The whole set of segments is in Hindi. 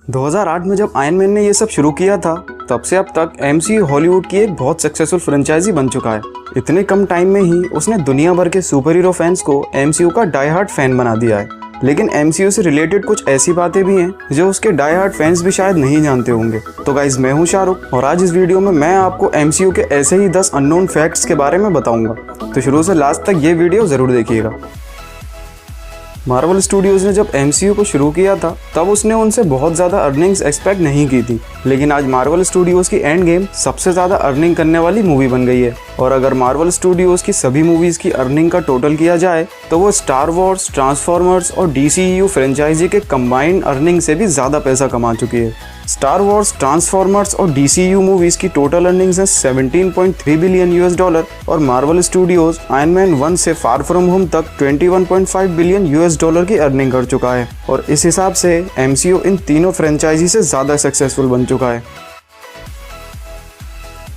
2008 में जब आयरन मैन ने ये सब शुरू किया था, तब से अब तक एमसीयू हॉलीवुड की एक बहुत सक्सेसफुल फ्रेंचाइजी बन चुका है। इतने कम टाइम में ही उसने दुनिया भर के सुपर हीरो फैंस को एमसीयू का डाई हार्ड फैन बना दिया है। लेकिन एमसीयू से रिलेटेड कुछ ऐसी बातें भी हैं जो उसके डाई हार्ड फैंस भी शायद नहीं जानते होंगे। तो गाइज, मैं हूँ शाहरुख और आज इस वीडियो में मैं आपको एमसीयू के ऐसे ही 10 अननोन फैक्ट्स के बारे में बताऊंगा। तो शुरू से लास्ट तक ये वीडियो जरूर देखिएगा। मार्वल स्टूडियोज ने जब एमसीयू को शुरू किया था, तब उसने उनसे बहुत ज़्यादा अर्निंग्स एक्सपेक्ट नहीं की थी। लेकिन आज मार्वल स्टूडियोज की एंड गेम सबसे ज़्यादा अर्निंग करने वाली मूवी बन गई है। और अगर मार्वल स्टूडियोज की सभी मूवीज़ की अर्निंग का टोटल किया जाए तो वो स्टार वॉर्स, ट्रांसफॉर्मर्स और डीसीयू फ्रेंचाइजी के कंबाइंड अर्निंग से भी ज़्यादा पैसा कमा चुकी है। स्टार वॉर्स, ट्रांसफॉर्मर्स और डीसीयू मूवीज़ की टोटल अर्निंग्स है $17.3 बिलियन और मार्वल स्टूडियोज आयरन मैन 1 से फार फ्रॉम होम तक $21.5 बिलियन की अर्निंग कर चुका है। और इस हिसाब से एमसीयू इन तीनों फ्रेंचाइजी से ज़्यादा सक्सेसफुल बन चुका है।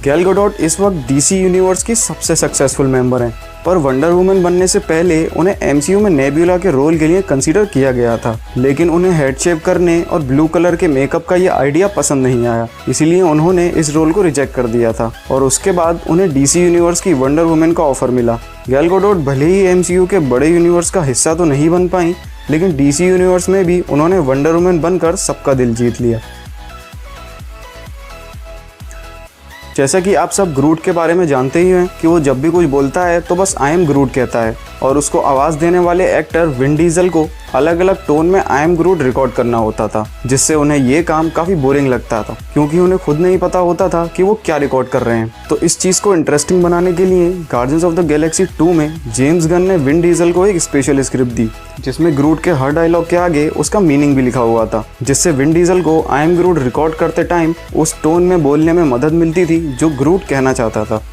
गैल गैडोट इस वक्त डीसी यूनिवर्स की सबसे सक्सेसफुल मेंबर हैं, पर वंडर वुमन बनने से पहले उन्हें एमसीयू में नेब्यूला के रोल के लिए कंसीडर किया गया था। लेकिन उन्हें हेड शेव करने और ब्लू कलर के मेकअप का ये आइडिया पसंद नहीं आया, इसीलिए उन्होंने इस रोल को रिजेक्ट कर दिया था। और उसके बाद उन्हें डीसी यूनिवर्स की वंडर वुमन का ऑफर मिला। गैल गैडोट भले ही एमसीयू के बड़े यूनिवर्स का हिस्सा तो नहीं बन पाई, लेकिन डीसी यूनिवर्स में भी उन्होंने वंडर वुमन बनकर सबका दिल जीत लिया। जैसा कि आप सब ग्रूट के बारे में जानते ही हैं कि वो जब भी कुछ बोलता है तो बस आई एम ग्रूट कहता है। और उसको आवाज़ देने वाले एक्टर विन डीजल को अलग अलग टोन में आई एम ग्रूट रिकॉर्ड करना होता था, जिससे उन्हें ये काम काफ़ी बोरिंग लगता था, क्योंकि उन्हें खुद नहीं पता होता था कि वो क्या रिकॉर्ड कर रहे हैं। तो इस चीज़ को इंटरेस्टिंग बनाने के लिए गार्डियंस ऑफ द गैलेक्सी 2 में जेम्स गन ने विन डीजल को एक स्पेशल स्क्रिप्ट दी, जिसमें ग्रूट के हर डायलॉग के आगे उसका मीनिंग भी लिखा हुआ था, जिससे विन डीजल को आई एम ग्रूट रिकॉर्ड करते टाइम उस टोन में बोलने में मदद मिलती थी जो ग्रूट कहना चाहता था।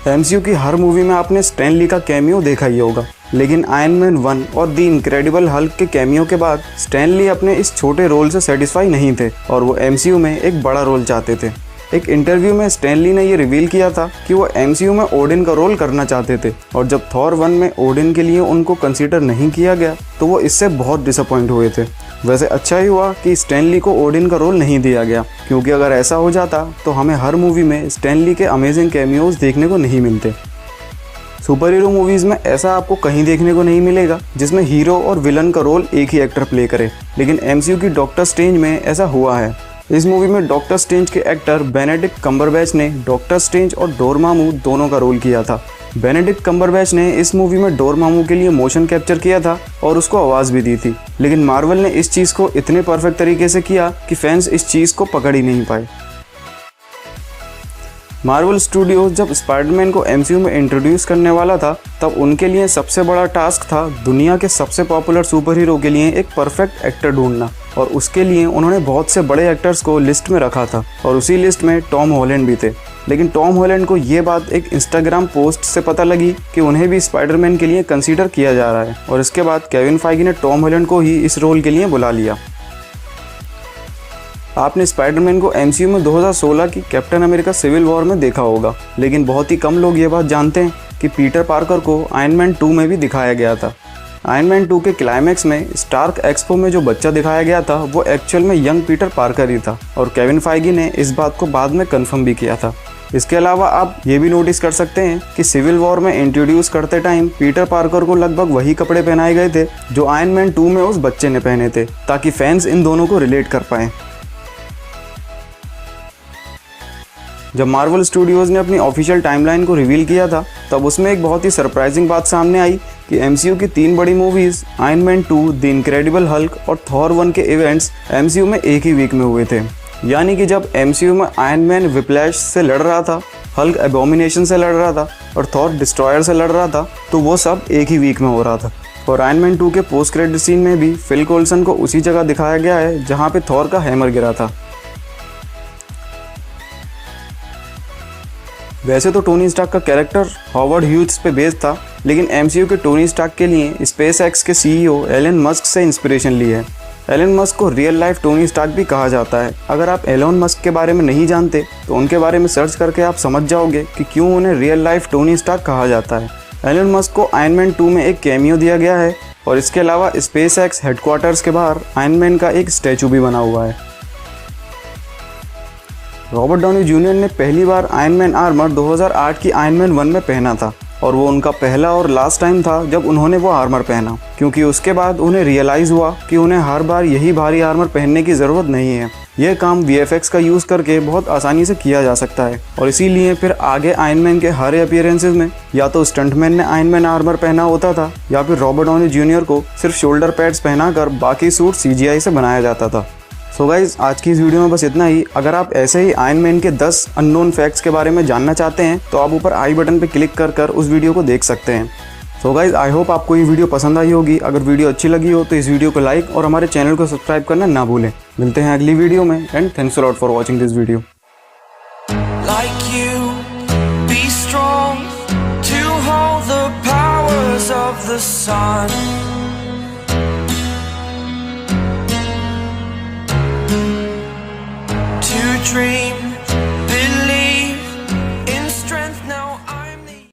एमसीयू की हर मूवी में आपने स्टैन ली का कैमियो देखा ही होगा, लेकिन आयरन मैन 1 और द इनक्रेडिबल हल्क के कैमियो के बाद स्टैन ली अपने इस छोटे रोल से सेटिस्फाई नहीं थे और वो एमसीयू में एक बड़ा रोल चाहते थे। एक इंटरव्यू में स्टैन ली ने ये रिवील किया था कि वो एमसीयू में ओडिन का रोल करना चाहते थे, और जब थॉर 1 में ओडिन के लिए उनको कंसीडर नहीं किया गया तो वो इससे बहुत डिसअपॉइंट हुए थे। वैसे अच्छा ही हुआ कि स्टैन ली को ओडिन का रोल नहीं दिया गया, क्योंकि अगर ऐसा हो जाता तो हमें हर मूवी में स्टैन ली के अमेजिंग कैमियोज देखने को नहीं मिलते। सुपर हीरो मूवीज़ में ऐसा आपको कहीं देखने को नहीं मिलेगा जिसमें हीरो और विलन का रोल एक ही एक्टर प्ले करे, लेकिन एमसीयू की डॉक्टर स्ट्रेंज में ऐसा हुआ है। इस मूवी में डॉक्टर स्ट्रेंज के एक्टर बेनेडिक्ट कम्बरबैच ने डॉक्टर स्ट्रेंज और डोरमामू दोनों का रोल किया था। बेनेडिक्ट कम्बरबैच ने इस मूवी में डोरमामू के लिए मोशन कैप्चर किया था और उसको आवाज़ भी दी थी, लेकिन मार्वल ने इस चीज़ को इतने परफेक्ट तरीके से किया कि फैंस इस चीज़ को पकड़ ही नहीं पाए। मार्वल स्टूडियोज जब स्पाइडरमैन को एमसीयू में इंट्रोड्यूस करने वाला था, तब उनके लिए सबसे बड़ा टास्क था दुनिया के सबसे पॉपुलर सुपर हीरो के लिए एक परफेक्ट एक्टर ढूंढना, और उसके लिए उन्होंने बहुत से बड़े एक्टर्स को लिस्ट में रखा था, और उसी लिस्ट में टॉम हॉलैंड भी थे। लेकिन टॉम हॉलैंड को ये बात एक इंस्टाग्राम पोस्ट से पता लगी कि उन्हें भी स्पाइडरमैन के लिए कंसीडर किया जा रहा है, और इसके बाद केविन फाइगी ने टॉम हॉलैंड को ही इस रोल के लिए बुला लिया। आपने स्पाइडरमैन को एमसीयू में 2016 की कैप्टन अमेरिका सिविल वॉर में देखा होगा, लेकिन बहुत ही कम लोग ये बात जानते हैं कि पीटर पार्कर को आयरन मैन 2 में भी दिखाया गया था। आयरन मैन 2 के क्लाइमैक्स में स्टार्क एक्सपो में जो बच्चा दिखाया गया था वो एक्चुअल में यंग पीटर पार्कर ही था, और केविन फाइगी ने इस बात को बाद में कंफर्म भी किया था। इसके अलावा आप ये भी नोटिस कर सकते हैं कि सिविल वॉर में इंट्रोड्यूस करते टाइम पीटर पार्कर को लगभग वही कपड़े पहनाए गए थे जो आयरन मैन 2 में उस बच्चे ने पहने थे, ताकि फैंस इन दोनों को रिलेट कर पाएँ। जब मार्वल स्टूडियोज़ ने अपनी ऑफिशियल टाइमलाइन को रिवील किया था, तब उसमें एक बहुत ही सरप्राइजिंग बात सामने आई कि एमसीयू की 3 बड़ी movies iron man 2, the incredible Hulk और थॉर 1 के इवेंट्स एमसीयू में एक ही वीक में हुए थे। यानी कि जब एमसीयू में आयरन मैन विप्लैश से लड़ रहा था, हल्क एबोमिनेशन से लड़ रहा था और थॉर डिस्ट्रॉयर से लड़ रहा था, तो वो सब एक ही वीक में हो रहा था। और आयरन मैन 2 के पोस्ट क्रेडिट सीन में भी फिल कोल्सन को उसी जगह दिखाया गया है जहाँ पे थॉर का हैमर गिरा था। वैसे तो टोनी स्टार्क का कैरेक्टर हॉवर्ड ह्यूज पे बेस्ड था, लेकिन एमसीयू के टोनी स्टार्क के लिए स्पेस एक्स के सीईओ एलन मस्क से इंस्पिरेशन ली है। एलन मस्क को रियल लाइफ टोनी स्टार्क भी कहा जाता है। अगर आप एलन मस्क के बारे में नहीं जानते तो उनके बारे में सर्च करके आप समझ जाओगे कि क्यों उन्हें रियल लाइफ टोनी स्टार्क कहा जाता है। एलन मस्क को आयरन मैन 2 में एक कैमियो दिया गया है और इसके अलावा SpaceX हेडक्वार्टर्स के बाहर आयरन मैन का एक स्टैचू भी बना हुआ है। रॉबर्ट डाउनी जूनियर ने पहली बार आयरन मैन आर्मर 2008 की आयरन मैन 1 में पहना था और वो उनका पहला और लास्ट टाइम था जब उन्होंने वो आर्मर पहना, क्योंकि उसके बाद उन्हें रियलाइज़ हुआ कि उन्हें हर बार यही भारी आर्मर पहनने की ज़रूरत नहीं है। यह काम VFX का यूज़ करके बहुत आसानी से किया जा सकता है और इसीलिए फिर आगे आयरन मैन के हर अपीयरेंसेस में या तो स्टंटमैन ने आयरन मैन आर्मर पहना होता था या फिर रॉबर्ट डाउनी जूनियर को सिर्फ शोल्डर पैड्स पहनाकर बाकी सूट CGI से बनाया जाता था। सो गाइज, आज की इस वीडियो में बस इतना ही। अगर आप ऐसे ही आयरन मैन के 10 अननोन फैक्ट्स के बारे में जानना चाहते हैं तो आप ऊपर आई बटन पर क्लिक कर उस वीडियो को देख सकते हैं। सो गाइज, आई होप आपको ये वीडियो पसंद आई होगी। अगर वीडियो अच्छी लगी हो तो इस वीडियो को लाइक और हमारे चैनल को सब्सक्राइब करना ना भूलें। मिलते हैं अगली वीडियो में and thanks a lot for watching this video. Like you, be strong to hold the powers of the sun. To dream